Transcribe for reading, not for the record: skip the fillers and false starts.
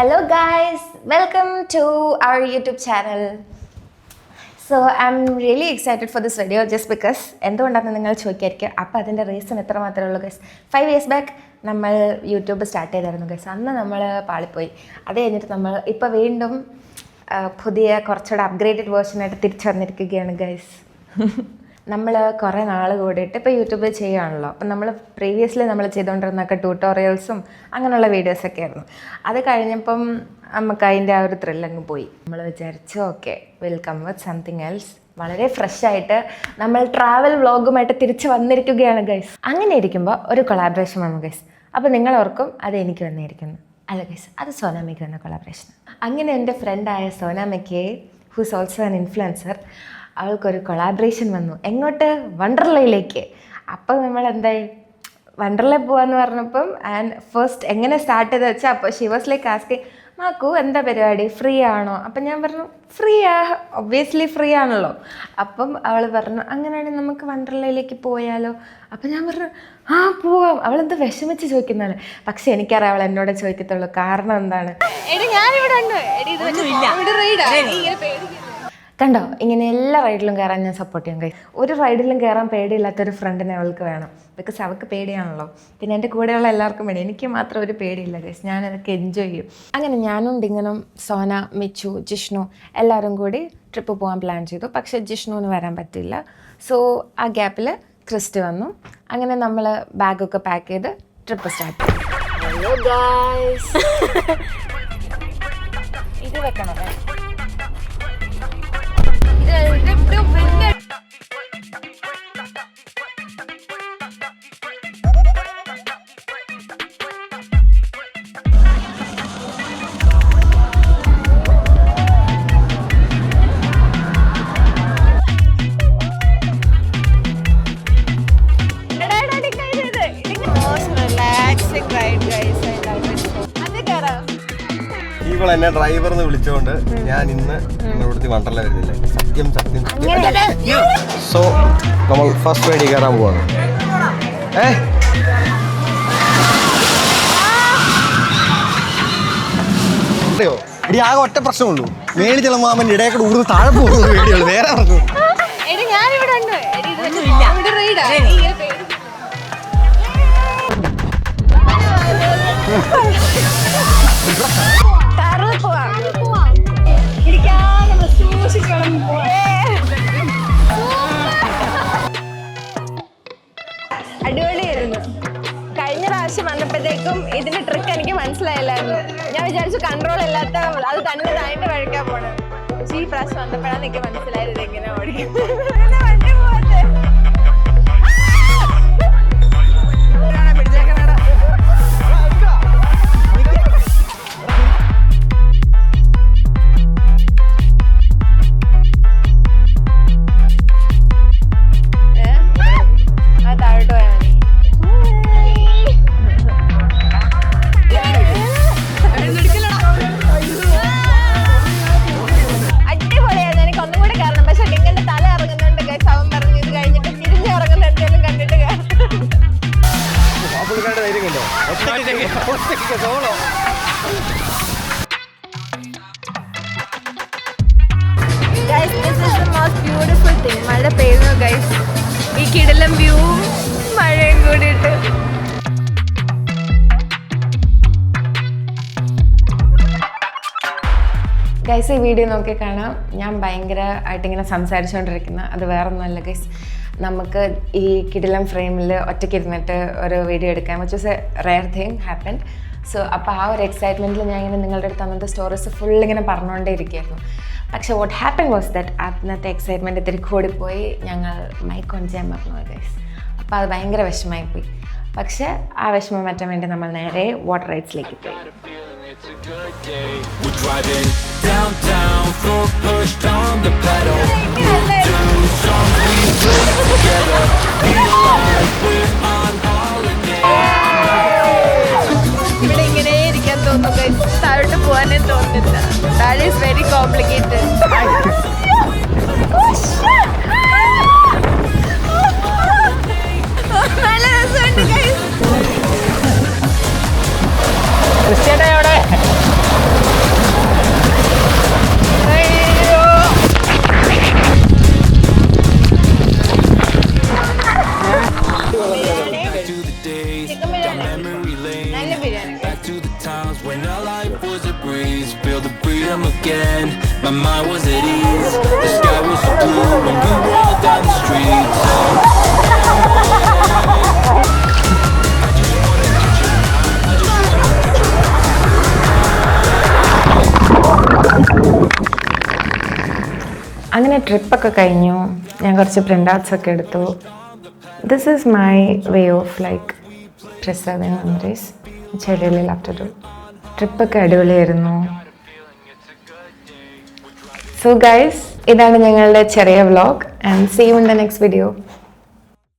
Hello guys, welcome to our YouTube channel. So I'm really excited for this video just because എന്തുകൊണ്ടാണെന്ന് നിങ്ങൾ ചോദിക്കായിരിക്കും. അപ്പോൾ അതിൻ്റെ reason എത്ര മാത്രമേ ഉള്ളൂ ഗൈസ്. 5 years ബാക്ക് നമ്മൾ യൂട്യൂബ് സ്റ്റാർട്ട് ചെയ്തായിരുന്നു ഗൈസ്. അന്ന് നമ്മൾ പാളിപ്പോയി. അത് കഴിഞ്ഞിട്ട് നമ്മൾ ഇപ്പോൾ വീണ്ടും പുതിയ കുറച്ചുകൂടെ അപ്ഗ്രേഡഡ് വേർഷനായിട്ട് തിരിച്ചു വന്നിരിക്കുകയാണ് ഗൈസ്. നമ്മൾ കുറേ നാൾ കൂടിയിട്ട് ഇപ്പോൾ യൂട്യൂബ് ചെയ്യുകയാണല്ലോ. അപ്പം നമ്മൾ പ്രീവിയസ്ലി നമ്മൾ ചെയ്തുകൊണ്ടിരുന്നൊക്കെ ട്യൂട്ടോറിയൽസും അങ്ങനെയുള്ള വീഡിയോസൊക്കെ ആയിരുന്നു. അത് കഴിഞ്ഞപ്പം നമുക്ക് അതിൻ്റെ ആ ഒരു ത്രില്ലങ്ങ് പോയി. നമ്മൾ വിചാരിച്ചു okay welcome with something else, വളരെ ഫ്രഷ് ആയിട്ട് നമ്മൾ ട്രാവൽ വ്ളോഗുമായിട്ട് തിരിച്ച് വന്നിരിക്കുകയാണ് ഗൈസ്. അങ്ങനെ ഇരിക്കുമ്പോൾ ഒരു കൊളാബറേഷൻ വന്നു ഗൈസ്. അപ്പോൾ നിങ്ങളോർക്കും അത് എനിക്ക് വന്നിരിക്കുന്നു, അല്ല ഗൈസ്, അത് സോനാമയ്ക്ക് വന്ന കൊളാബറേഷൻ. അങ്ങനെ എൻ്റെ ഫ്രണ്ടായ സോനാമയ്ക്ക് ഹൂസ് ഓൾസോ ആൻ ഇൻഫ്ലുവൻസർ, അവൾക്കൊരു കൊളാബറേഷൻ വന്നു. എങ്ങോട്ട്? വണ്ടർലയിലേക്ക്. അപ്പോൾ നമ്മൾ എന്തായി വണ്ടർലയിൽ പോകാമെന്ന് പറഞ്ഞപ്പം ആൻഡ് ഫസ്റ്റ് എങ്ങനെ സ്റ്റാർട്ട് ചെയ്ത് വെച്ചാൽ അപ്പോൾ ഷി വാസ് ലൈക്ക് ആസ്കിങ് മാക്കു എന്താ പരിപാടി, ഫ്രീ ആണോ? അപ്പം ഞാൻ പറഞ്ഞു ഫ്രീയാ, ഒബ്വിയസ്ലി ഫ്രീ ആണല്ലോ. അപ്പം അവൾ പറഞ്ഞു അങ്ങനെയാണെങ്കിൽ നമുക്ക് വണ്ടർലയിലേക്ക് പോയാലോ? അപ്പം ഞാൻ പറഞ്ഞു ആ പോവാം. അവളെന്ത് വിഷമിച്ച് ചോദിക്കുന്നതാണ്. പക്ഷെ എനിക്കറിയാം അവൾ എന്നോട് ചോദിക്കത്തുള്ളൂ. കാരണം എന്താണ്, കണ്ടോ ഇങ്ങനെ എല്ലാ റൈഡിലും കയറാൻ ഞാൻ സപ്പോർട്ട് ചെയ്യാൻ കഴിയും. ഒരു റൈഡിലും കയറാൻ പേടിയില്ലാത്തൊരു ഫ്രണ്ടിനെ അവൾക്ക് വേണം. ബിക്കോസ് അവൾക്ക് പേടിയാണല്ലോ. പിന്നെ എൻ്റെ കൂടെയുള്ള എല്ലാവർക്കും വേണം, എനിക്ക് മാത്രം ഒരു പേടിയില്ല ഗൈസ്. ഞാനതൊക്കെ എൻജോയ് ചെയ്യും. അങ്ങനെ ഞാനും ഡിങ്ങനും സോന, മിച്ചു, ജിഷ്ണു എല്ലാവരും കൂടി ട്രിപ്പ് പോകാൻ പ്ലാൻ ചെയ്തു. പക്ഷേ ജിഷ്ണുവിന് വരാൻ പറ്റില്ല. സോ ആ ഗ്യാപ്പിൽ ക്രിസ്റ്റ് വന്നു. അങ്ങനെ നമ്മൾ ബാഗൊക്കെ പാക്ക് ചെയ്ത് ട്രിപ്പ് സ്റ്റാർട്ട് ചെയ്തു. ഹലോ ഗൈസ്, ഇത് വെക്കണം. എന്നെ ഡ്രൈവർ എന്ന് വിളിച്ചോണ്ട് ഞാൻ ഇന്ന് ഇവിടുത്തെ വണ്ടർല വരുന്നില്ല. സത്യം സത്യം. സോ നമ്മൾ ഫസ്റ്റ് റൈഡിൽ കയറാൻ പോവാണ്. അറിയോ ഇടി ആകെ ഒറ്റ പ്രശ്നമുള്ളൂ, മേളി ചെളുമാമൻ ഇടയിൽ കൂടെ ഊർന്ന് താഴെ പോകുന്ന വീഡിയോ വേറെ പറഞ്ഞു. അടിപൊളിയായിരുന്നു. കഴിഞ്ഞ പ്രാവശ്യം വന്നപ്പോഴത്തേക്കും ഇതിന്റെ ട്രിക്ക് എനിക്ക് മനസ്സിലായില്ലായിരുന്നു. ഞാൻ വിചാരിച്ചു കൺട്രോൾ ഇല്ലാത്ത അത് തന്നെ തായിട്ട് കഴിക്കാൻ പോണത്. പക്ഷെ ഈ പ്രാവശ്യം വന്നപ്പോഴാണ് എനിക്ക് മനസ്സിലായത് എങ്ങനെ ഓടിക്കും. Guys, this is the most beautiful thing. മഴ പെയ്യുന്നു ഗൈസ്. ഈ കിടിലം വ്യൂവും മഴയും കൂടിയിട്ട്. ഗൈസ്, ഈ വീഡിയോ നോക്കി കാണാം. ഞാൻ ഭയങ്കരമായിട്ടിങ്ങനെ സംസാരിച്ചുകൊണ്ടിരിക്കുന്ന അത് വേറൊന്നുമല്ല ഗൈസ്. നമുക്ക് ഈ കിടിലം ഫ്രെയിമിൽ ഒറ്റയ്ക്ക് ഇരുന്നിട്ട് ഒരു വീഡിയോ എടുക്കാൻ which was A rare thing happened. So അപ്പോൾ ആ ഒരു എക്സൈറ്റ്മെൻറ്റിൽ ഞാൻ ഇങ്ങനെ നിങ്ങളുടെ അടുത്ത് അന്നത്തെ സ്റ്റോറീസ് ഫുൾ ഇങ്ങനെ പറഞ്ഞുകൊണ്ടേ ഇരിക്കുകയായിരുന്നു. പക്ഷേ വാട്ട് ഹാപ്പൻ വാസ് ദാറ്റ് അന്നത്തെ എക്സൈറ്റ്മെൻറ്റ് ഇത്തിരി കൂടിപ്പോയി. ഞങ്ങൾ മൈക്ക് ഓൺ ചെയ്യാൻ പറഞ്ഞു ഗൈസ്. അപ്പോൾ അത് ഭയങ്കര വിഷമമായിപ്പോയി. പക്ഷേ ആ വിഷമം മാറ്റാൻ വേണ്ടി നമ്മൾ നേരെ വാട്ടർ റൈഡ്സിലേക്ക് പോയി. We're driving downtown, full push on the pedal. Do songs we play together. Feel like we're on holiday. ഇവിടെ ഇങ്ങനെ ഇരിക്കാൻ തോന്നുന്നു ഗൈസ്. താഴോട്ട് പോകാനേ തോന്നുന്നില്ല. That is very complicated. നല്ല രസമുണ്ട് guys. ക്രിസ്ത്യാനോടെ Back to the times when our life was a breeze. Feel the freedom again. My mind was at ease. The sky was so blue when we walked down the streets. അങ്ങനെ ട്രിപ്പൊക്കെ കഴിഞ്ഞു. ഞാൻ കുറച്ച് print outs ഒക്കെ എടുത്തു. This is my way of like preserving memories which I really love to do. ട്രിപ്പൊക്കെ അടിപൊളിയായിരുന്നു. So guys, ഇതാണ് ഞങ്ങളുടെ ചെറിയ vlog and see you in the next video.